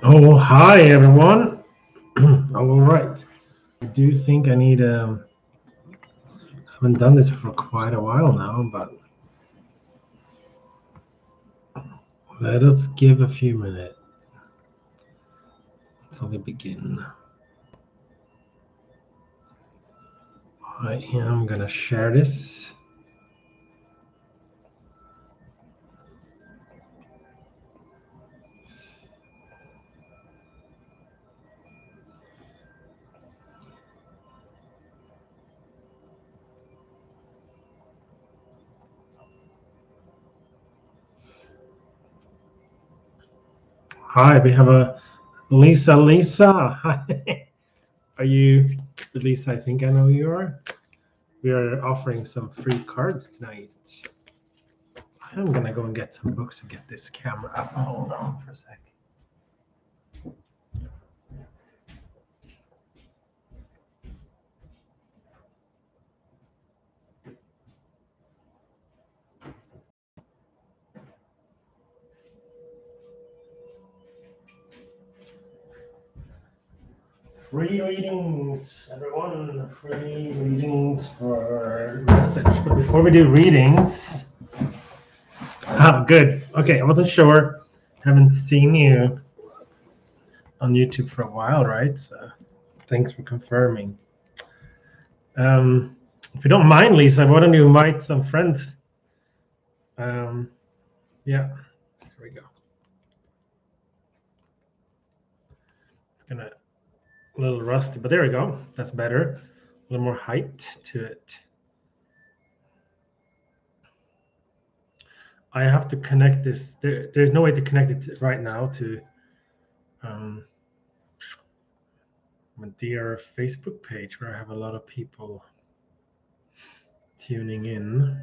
Oh, hi everyone. All right. I do think I need haven't done this for quite a while now, but let us give a few minutes until we begin. I am gonna share this. Hi, we have a Lisa. Lisa, hi. Are you the Lisa? I think I know you are. We are offering some free cards tonight. I'm gonna go and get some books and get this camera up. Hold on for a sec. Free readings, everyone. Free readings for message. But before we do readings, good. Okay, I wasn't sure. Haven't seen you on YouTube for a while, right? So thanks for confirming. If you don't mind, Lisa, why don't you invite some friends? Yeah, here we go. It's gonna a little rusty, but there we go. That's better. A little more height to it. I have to connect this. There's no way to connect it right now to my dear Facebook page where I have a lot of people tuning in.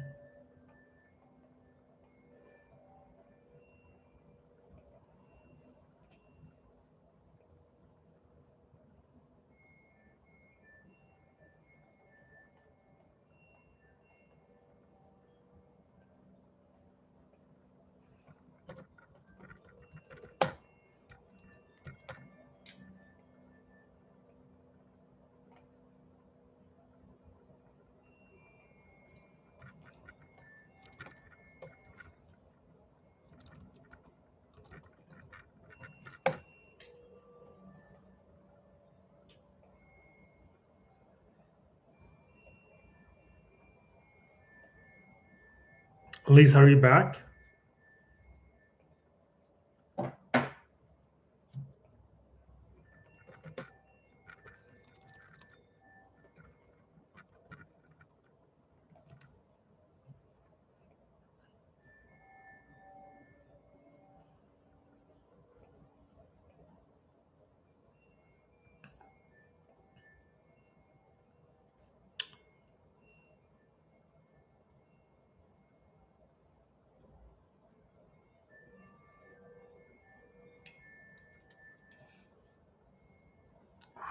Lisa, are you back?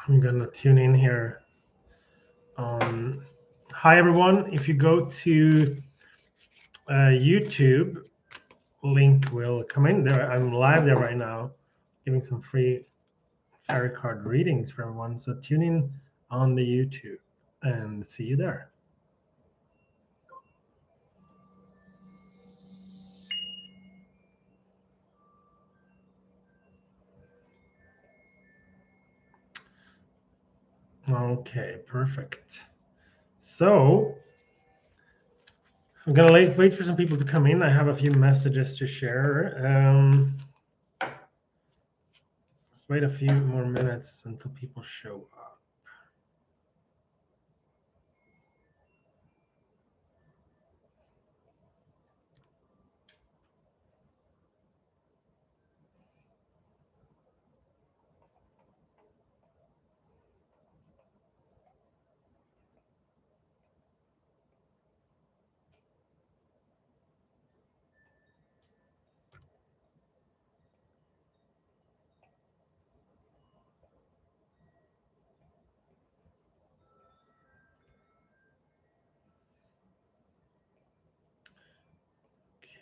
I'm gonna tune in here. Hi everyone. If you go to YouTube, link will come in there. I'm live there right now, giving some free tarot card readings for everyone. So tune in on the YouTube and see you there. Okay, perfect. So I'm gonna wait for some people to come in. I have a few messages to share. Let's wait a few more minutes until people show up.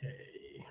Okay.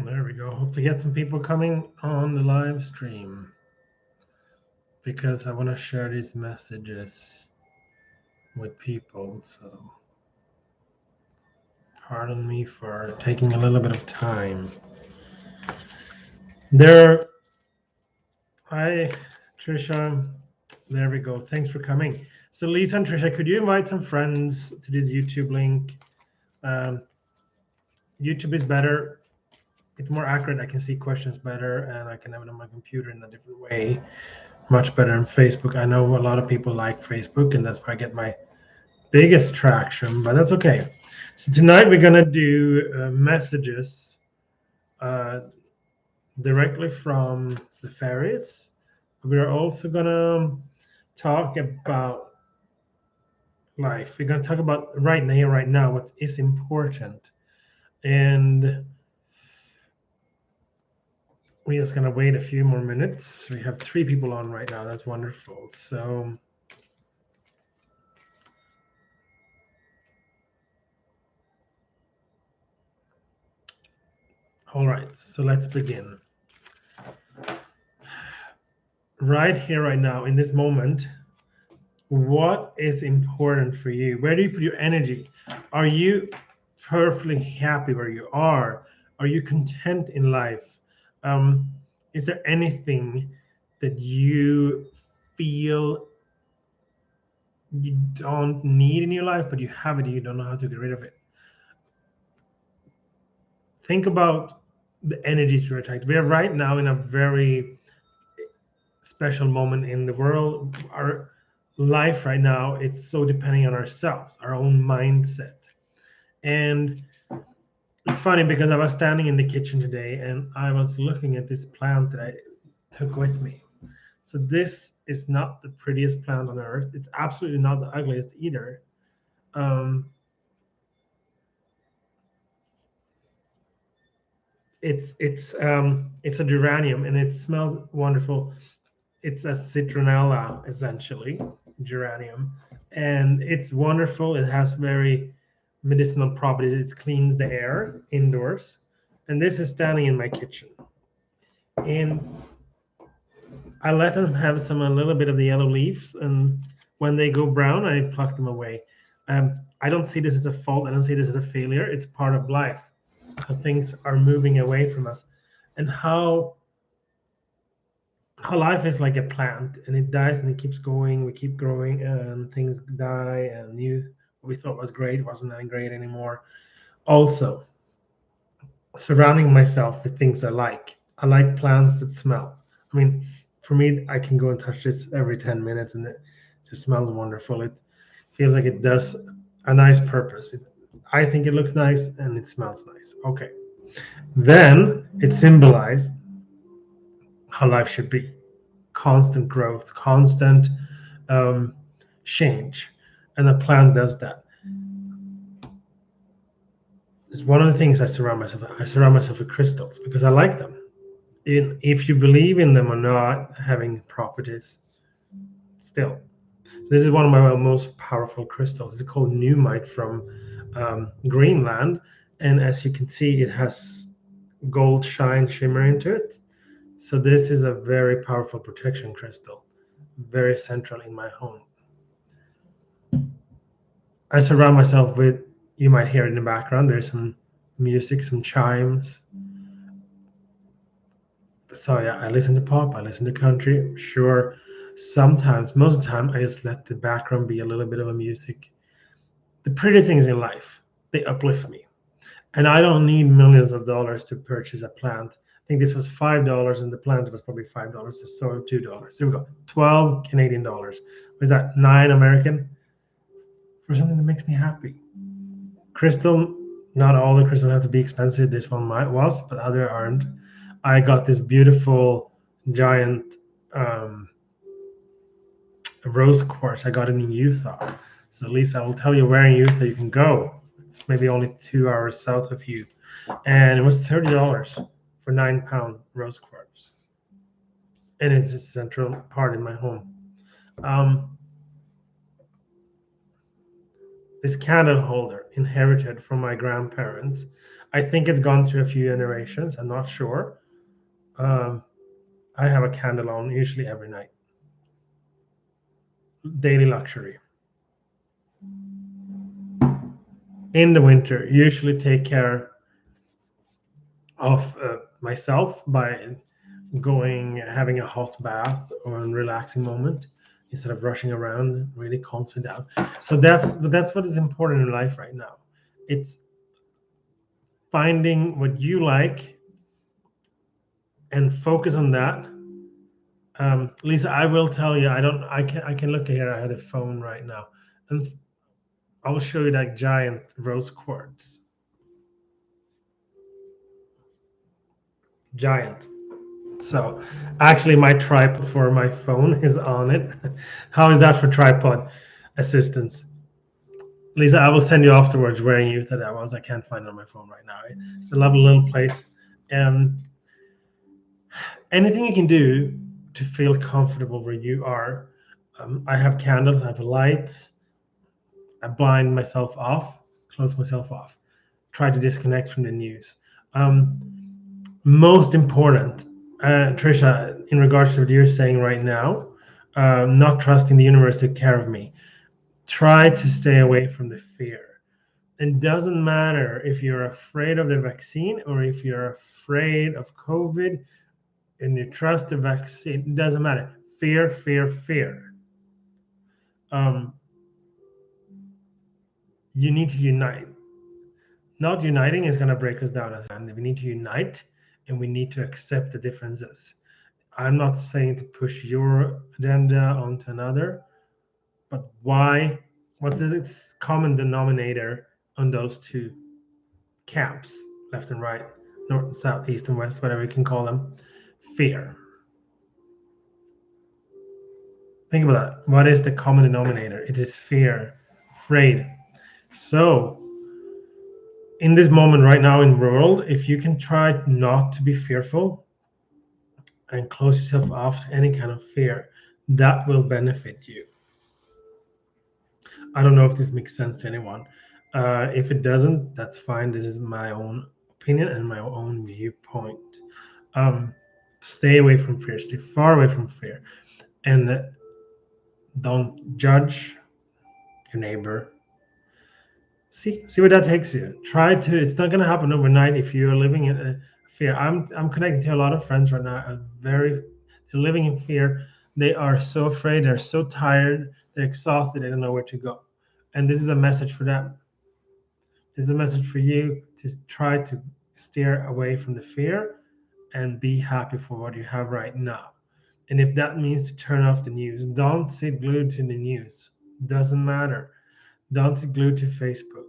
There we go. Hope to get some people coming on the live stream because I want to share these messages with people. So pardon me for taking a little bit of time. Hi, Trisha. There we go. Thanks for coming. So Lisa and Trisha, could you invite some friends to this YouTube link? YouTube is better. It's more accurate. I can see questions better and I can have it on my computer in a different way. Much better than Facebook. I know a lot of people like Facebook and that's where I get my biggest traction, but that's okay. So tonight we're gonna do messages directly from the fairies. We're also gonna talk about life. We're gonna talk about right now, what is important. And we're just gonna wait a few more minutes. We have 3 people on right now. That's wonderful. So all right, so let's begin. Right here, right now, in this moment, what is important for you? Where do you put your energy? Are you perfectly happy where you are? Are you content in life? Is there anything that you feel you don't need in your life, but you have it and you don't know how to get rid of it? Think about the energies you're attracted. We are right now in a very special moment in the world. Our life right now, it's so depending on ourselves, our own mindset. And it's funny because I was standing in the kitchen today and I was looking at this plant that I took with me. So this is not the prettiest plant on earth. It's absolutely not the ugliest either. Um, it's a geranium and it smells wonderful. It's a citronella essentially, geranium, and it's wonderful. It has very medicinal properties. It cleans the air indoors, and this is standing in my kitchen. And I let them have a little bit of the yellow leaves, and when they go brown, I pluck them away. I don't see this as a fault. I don't see this as a failure. It's part of life. How things are moving away from us, and how life is like a plant, and it dies and it keeps going. We keep growing, and things die, and what we thought was great wasn't that great anymore. Also, surrounding myself with things I like. I like plants that smell. I mean, for me, I can go and touch this every 10 minutes and it just smells wonderful. It feels like it does a nice purpose. I think it looks nice and it smells nice. Okay. Then it symbolizes how life should be: constant growth, constant change. And a plant does that. It's one of the things I surround myself with. I surround myself with crystals because I like them. If you believe in them or not having properties, still. This is one of my most powerful crystals. It's called Numite from Greenland. And as you can see, it has gold shine shimmer into it. So this is a very powerful protection crystal, very central in my home. I surround myself with, you might hear in the background, there's some music, some chimes. So yeah, I listen to pop, I listen to country. Sure, sometimes, most of the time, I just let the background be a little bit of a music. The pretty things in life, they uplift me. And I don't need millions of dollars to purchase a plant. I think this was $5 and the plant was probably $5, the soil $2. There we go, 12 Canadian dollars. Was that 9 American? For something that makes me happy. Crystal, not all the crystals have to be expensive. This one was, but other aren't. I got this beautiful giant rose quartz. I got it in Utah. So at least I will tell you where in Utah you can go. It's maybe only 2 hours south of you. And it was $30 for 9-pound rose quartz. And it's a central part in my home. This candle holder, inherited from my grandparents. I think it's gone through a few generations. I'm not sure. I have a candle on usually every night. Daily luxury. In the winter, usually take care of myself by having a hot bath or a relaxing moment instead of rushing around, really calms me down. So that's what is important in life right now. It's finding what you like and focus on that. Lisa, I will tell you, I can look here. I had a phone right now, and I will show you that giant rose quartz. Giant. So actually my tripod for my phone is on it. How is that for tripod assistance? Lisa, I will send you afterwards where you that I was. I can't find it on my phone right now. It's a lovely little place. And anything you can do to feel comfortable where you are. I have candles, I have lights. I blind myself off, close myself off, try to disconnect from the news. Most important, Trisha, in regards to what you're saying right now, not trusting the universe to take care of me. Try to stay away from the fear. It doesn't matter if you're afraid of the vaccine or if you're afraid of COVID and you trust the vaccine. It doesn't matter. Fear, fear, fear. You need to unite. Not uniting is going to break us down as a family. We need to unite and we need to accept the differences. I'm not saying to push your agenda onto another, but why? What is its common denominator on those two camps, left and right, north and south, east and west, whatever you can call them? Fear. Think about that. What is the common denominator? It is fear, afraid. So, in this moment right now in the world, if you can try not to be fearful and close yourself off to any kind of fear, that will benefit you. I don't know if this makes sense to anyone. If it doesn't, that's fine. This is my own opinion and my own viewpoint. Stay away from fear. Stay far away from fear. And don't judge your neighbor. See where that takes you. Try to. It's not going to happen overnight if you're living in fear. I'm connected to a lot of friends right now. They're living in fear. They are so afraid. They're so tired. They're exhausted. They don't know where to go. And this is a message for them. This is a message for you to try to steer away from the fear and be happy for what you have right now. And if that means to turn off the news, don't sit glued to the news. Doesn't matter. Don't sit glued to Facebook.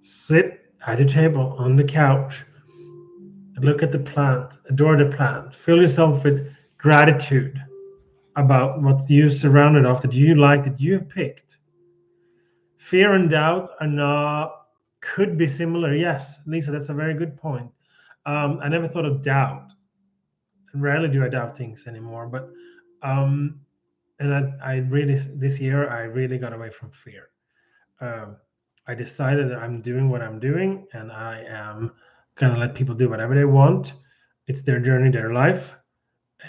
Sit at your table on the couch and look at the plant, adore the plant. Fill yourself with gratitude about what you surrounded of that you like, that you have picked. Fear and doubt could be similar. Yes, Lisa, that's a very good point. I never thought of doubt. Rarely do I doubt things anymore, but and I really this year I really got away from fear. I decided that I'm doing what I'm doing, and I am gonna let people do whatever they want. It's their journey, their life,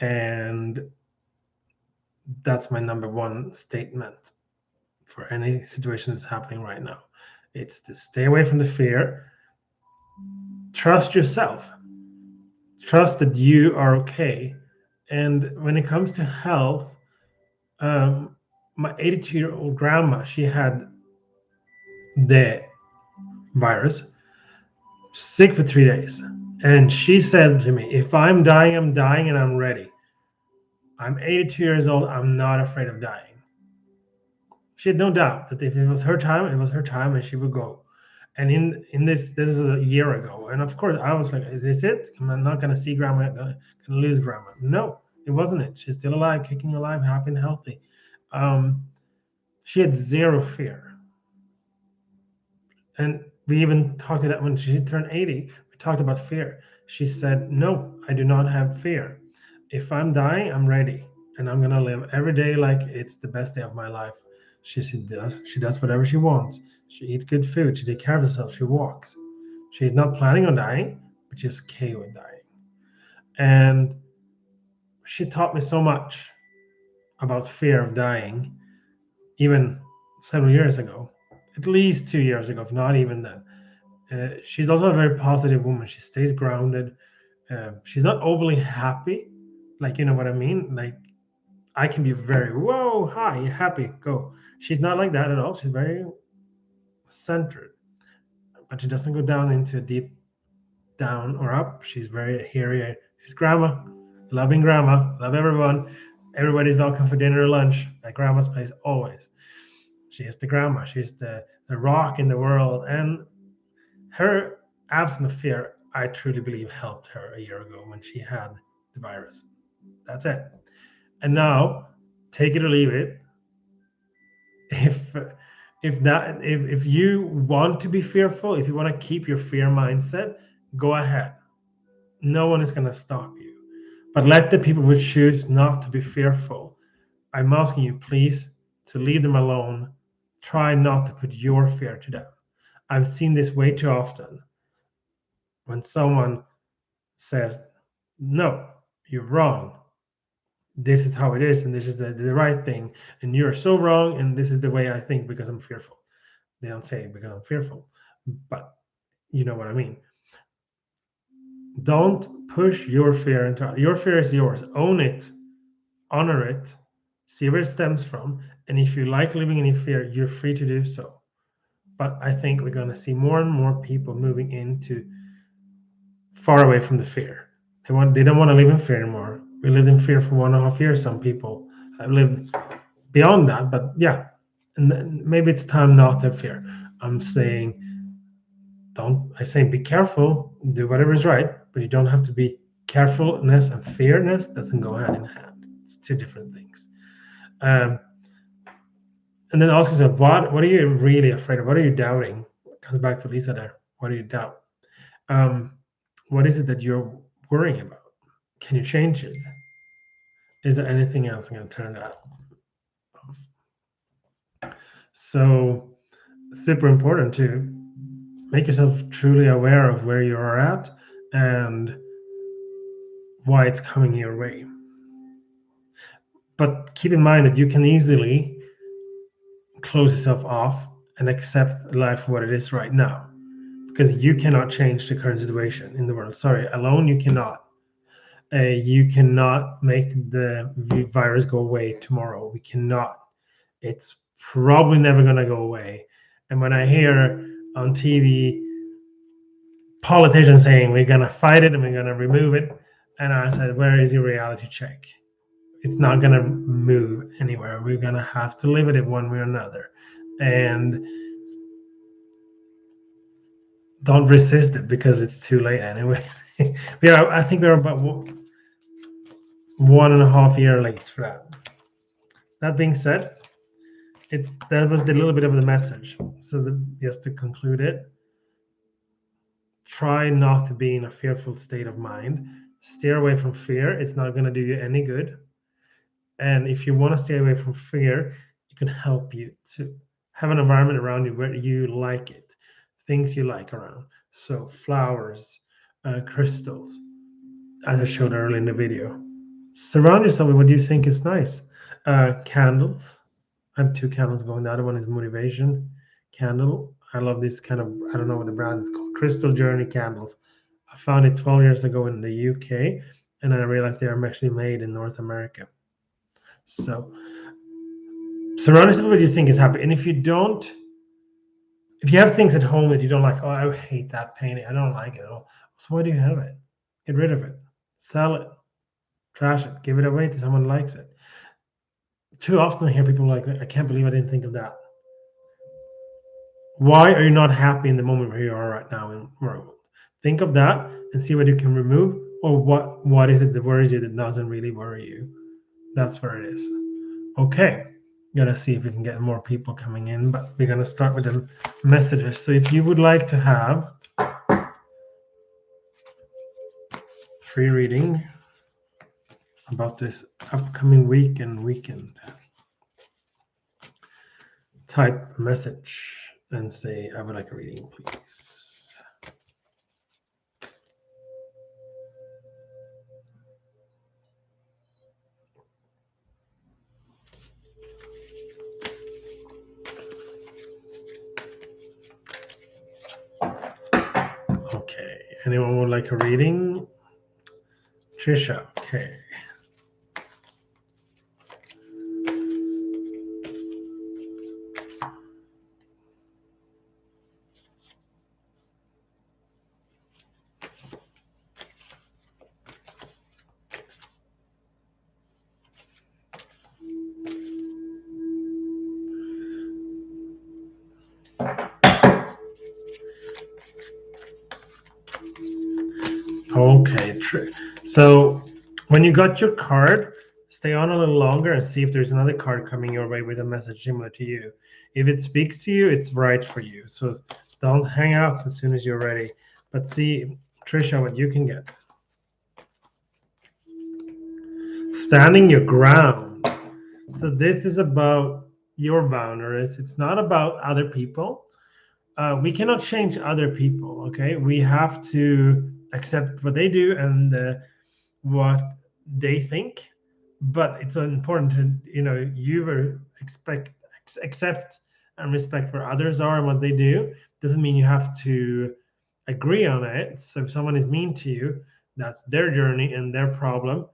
and that's my number one statement for any situation that's happening right now. It's to stay away from the fear. Trust yourself. Trust that you are okay. And when it comes to health, my 82-year-old grandma, she had the virus, sick for 3 days. And she said to me, if I'm dying, I'm dying and I'm ready. I'm 82 years old. I'm not afraid of dying. She had no doubt that if it was her time, it was her time and she would go. And in this is a year ago. And of course, I was like, is this it? I'm not going to see grandma, I'm going to lose grandma. No, it wasn't it. She's still alive, kicking alive, happy and healthy. She had zero fear. And we even talked about when she turned 80, we talked about fear. She said, no, I do not have fear. If I'm dying, I'm ready. And I'm going to live every day like it's the best day of my life. She does whatever she wants. She eats good food. She takes care of herself. She walks. She's not planning on dying, but she's okay with dying. And she taught me so much about fear of dying, even several years ago, at least 2 years ago, if not even then. She's also a very positive woman. She stays grounded. She's not overly happy, like, you know what I mean? Like, I can be very, whoa, hi, happy, go. She's not like that at all. She's very centered, but she doesn't go down into a deep down or up. She's very here. It's grandma, loving grandma, love everyone. Everybody's welcome for dinner or lunch at grandma's place always. She is the grandma. She's the rock in the world. And her absence of fear, I truly believe, helped her a year ago when she had the virus. That's it. And now, take it or leave it. If if you want to be fearful, if you want to keep your fear mindset, go ahead. No one is going to stop you. But let the people who choose not to be fearful, I'm asking you, please, to leave them alone. Try not to put your fear to them. I've seen this way too often. When someone says, no, you're wrong. This is how it is, and this is the right thing, and you're so wrong, and this is the way I think because I'm fearful. They don't say it because I'm fearful, but you know what I mean. Don't push your fear into your fear is yours. Own it, honor it, see where it stems from, and if you like living in fear, you're free to do so. But I think we're going to see more and more people moving into far away from the fear. They don't want to live in fear anymore. We lived in fear for 1.5 years. Some people have lived beyond that, but yeah, and maybe it's time not to have fear. I'm saying I say be careful, do whatever is right, but you don't have to be carefulness and fearness doesn't go hand in hand. It's two different things. Um, and then ask yourself, what are you really afraid of? What are you doubting? It comes back to Lisa there. What do you doubt? What is it that you're worrying about? Can you change it? Is there anything else? I'm going to turn that off. So, super important to make yourself truly aware of where you are at and why it's coming your way. But keep in mind that you can easily close yourself off and accept life for what it is right now, because you cannot change the current situation in the world. Sorry, alone you cannot. You cannot make the virus go away tomorrow. We cannot. It's probably never going to go away. And when I hear on TV politicians saying we're going to fight it and we're going to remove it, and I said, where is your reality check? It's not going to move anywhere. We're going to have to live with it one way or another. And don't resist it because it's too late anyway. I think we're about 1.5 years late for that. That being said, that was a little bit of the message. So just to conclude it, try not to be in a fearful state of mind. Steer away from fear. It's not going to do you any good. And if you want to stay away from fear, it can help you to have an environment around you where you like it, things you like around. So flowers, crystals, as I showed earlier in the video. Surround yourself with what you think is nice. Candles. I have 2 candles going. The other one is motivation candle. I love this kind of, I don't know what the brand is called, Crystal Journey candles. I found it 12 years ago in the UK, and I realized they are actually made in North America. So surround yourself with what you think is happy. And if you have things at home that you don't like, oh, I hate that painting, I don't like it at all. So why do you have it? Get rid of it. Sell it. Trash it. Give it away to someone who likes it. Too often I hear people like, I can't believe I didn't think of that. Why are you not happy in the moment where you are right now in the world? Think of that and see what you can remove, or what is it that worries you that doesn't really worry you. That's where it is. Okay, gonna see if we can get more people coming in, but we're gonna start with the messages. So if you would like to have free reading about this upcoming week and weekend, type a message and say, I would like a reading, please. Okay, anyone would like a reading? Trisha, okay. Okay, so when you got your card, stay on a little longer and see if there's another card coming your way with a message similar to you. If it speaks to you, it's right for you. So don't hang up as soon as you're ready. But see, Trisha, what you can get. Standing your ground. So this is about your boundaries. It's not about other people. We cannot change other people. Okay, we have to accept what they do and what they think. But it's important to you accept and respect where others are and what they do. Doesn't mean you have to agree on it. So if someone is mean to you, that's their journey and their problem.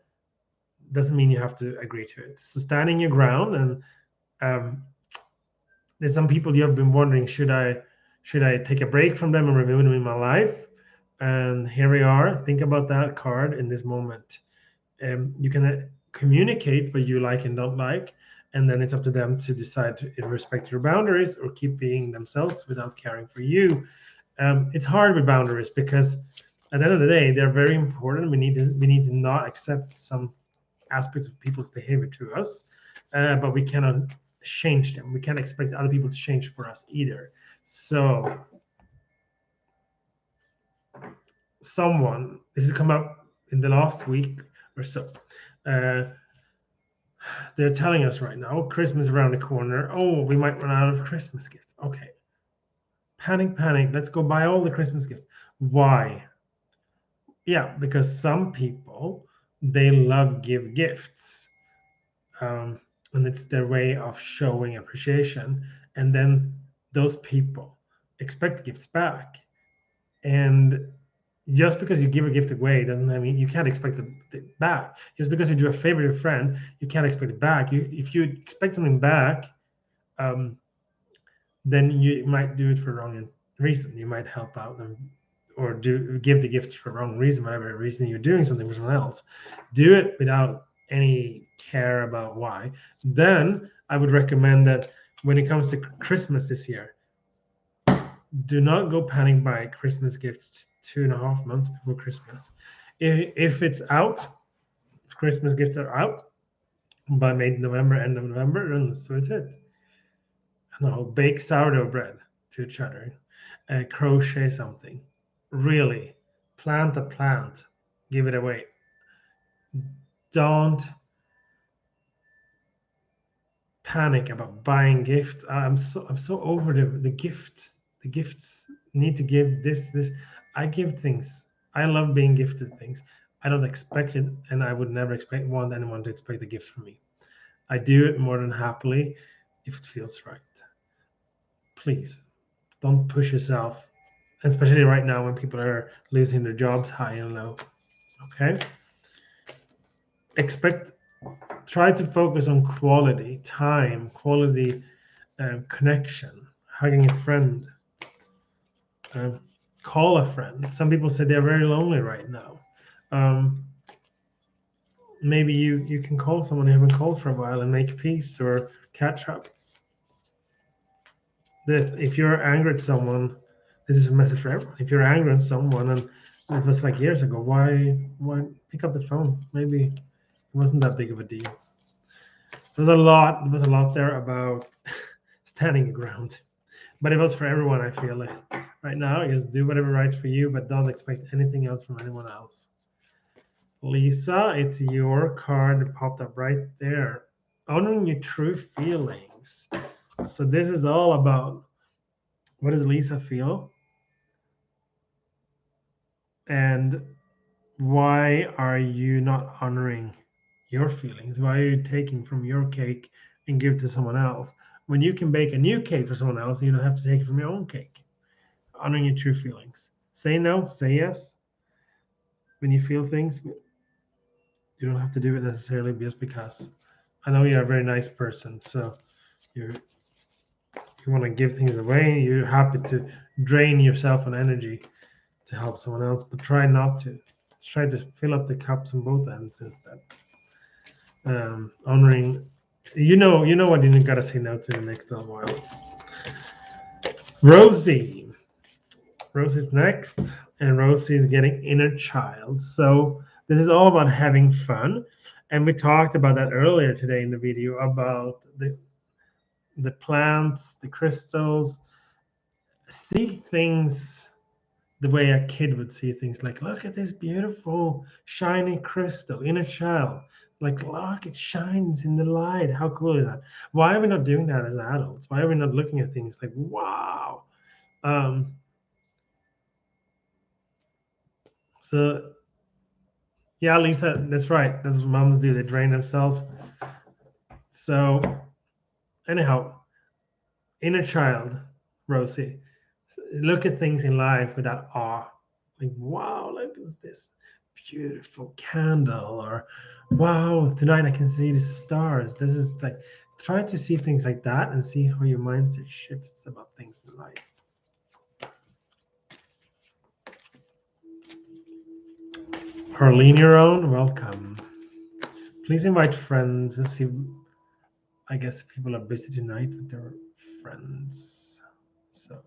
Doesn't mean you have to agree to it. So standing your ground, and there's some people you have been wondering, should I take a break from them and remove them in my life? And here we are. Think about that card in this moment. You can communicate what you like and don't like, and then it's up to them to decide to respect your boundaries or keep being themselves without caring for you. It's hard with boundaries because at the end of the day, they're very important. We need to not accept some aspects of people's behavior to us, but we cannot change them. We can't expect other people to change for us either. So this has come up in the last week or so. They're telling us right now, Christmas around the corner. Oh, we might run out of Christmas gifts. Okay. Panic. Let's go buy all the Christmas gifts. Why? Yeah, because some people, they love give gifts. And it's their way of showing appreciation. And then those people expect gifts back. And just because you give a gift away doesn't mean you can't expect it back. Just because you do a favor to a friend, you can't expect it back. If you expect something back, then you might do it for the wrong reason. You might help out them or give the gift for the wrong reason, whatever reason you're doing something for someone else. Do it without any care about why. Then I would recommend that when it comes to Christmas this year, do not go panic buy Christmas gifts 2.5 months before Christmas. If it's out, if Christmas gifts are out by mid-November, end of November, then so it's it. I don't know, bake sourdough bread to each other, crochet something. Really, plant a plant, give it away. Don't panic about buying gifts. I'm so over the gift. The gifts need to give this. I give things. I love being gifted things. I don't expect it, and I would never want anyone to expect a gift from me. I do it more than happily if it feels right. Please don't push yourself, especially right now when people are losing their jobs high and low. Okay? Try to focus on quality time, quality connection, hugging a friend, call a friend. Some people say they're very lonely right now. Maybe you can call someone you haven't called for a while and make peace or catch up. That if you're angry at someone, this is a message for everyone. If you're angry at someone and it was like years ago, why pick up the phone? Maybe it wasn't that big of a deal. There was a lot there about standing your ground, but it was for everyone. I feel like right now, just do whatever right for you, but don't expect anything else from anyone else. Lisa, it's your card that popped up right there. Honoring your true feelings. So this is all about what does Lisa feel and why are you not honoring your feelings? Why are you taking from your cake and give to someone else? When you can bake a new cake for someone else, you don't have to take it from your own cake. Honoring your true feelings. Say no, say yes. When you feel things, you don't have to do it necessarily just because. I know you're a very nice person, so you want to give things away. You're happy to drain yourself on energy to help someone else, but try not to. Try to fill up the cups on both ends instead. Honoring, you know what you gotta say no to in the next little while. Rosie's next, and Rosie's getting inner child. So this is all about having fun, and we talked about that earlier today in the video about the plants, the crystals. See things the way a kid would see things, like, look at this beautiful shiny crystal, inner child. Like, look, it shines in the light. How cool is that? Why are we not doing that as adults? Why are we not looking at things like, wow? So yeah, Lisa, that's right. That's what moms do. They drain themselves. So anyhow, inner child, Rosie, look at things in life with that awe. Like, wow, look at this beautiful candle, or wow, tonight I can see the stars. This is like, try to see things like that and see how your mindset shifts about things in life. Harleen, your own, welcome. Please invite friends. We'll see. I guess people are busy tonight with their friends. So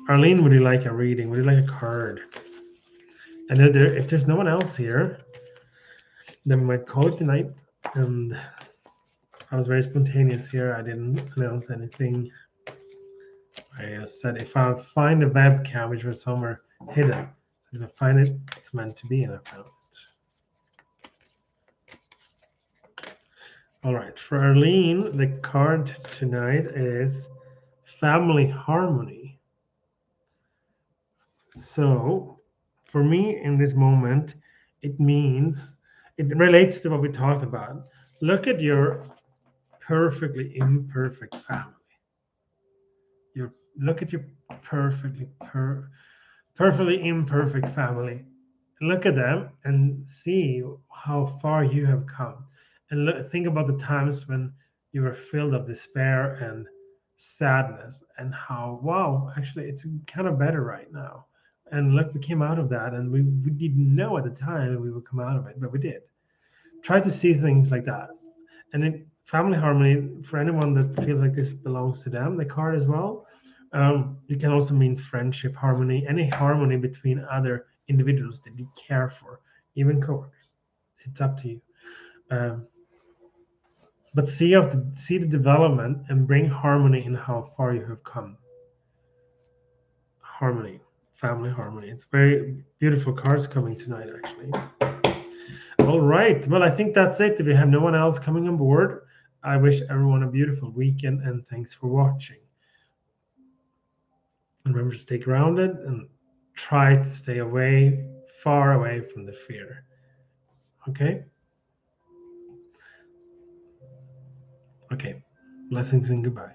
Arlene, would you like a reading? Would you like a card? And if there's no one else here, then we might call it tonight. And I was very spontaneous here. I didn't announce anything. I said if I find a webcam which was somewhere hidden, if I find it, it's meant to be, and I found it. All right, for Arlene, the card tonight is Family Harmony. So for me in this moment, it means, it relates to what we talked about. Look at your perfectly imperfect family. Look at your perfectly imperfect family. Look at them and see how far you have come. And think about the times when you were filled of despair and sadness, and how, wow, actually it's kind of better right now. And look, we came out of that, and we didn't know at the time we would come out of it, but we did. Try to see things like that. And in family harmony, for anyone that feels like this belongs to them, the card as well, it can also mean friendship harmony, any harmony between other individuals that you care for, even coworkers. It's up to you. But see the development and bring harmony in how far you have come. Harmony, family harmony. It's very beautiful cards coming tonight, actually. All right. Well, I think that's it. If we have no one else coming on board, I wish everyone a beautiful weekend, and thanks for watching. And remember to stay grounded and try to stay far away from the fear. Okay? Okay. Blessings and goodbye.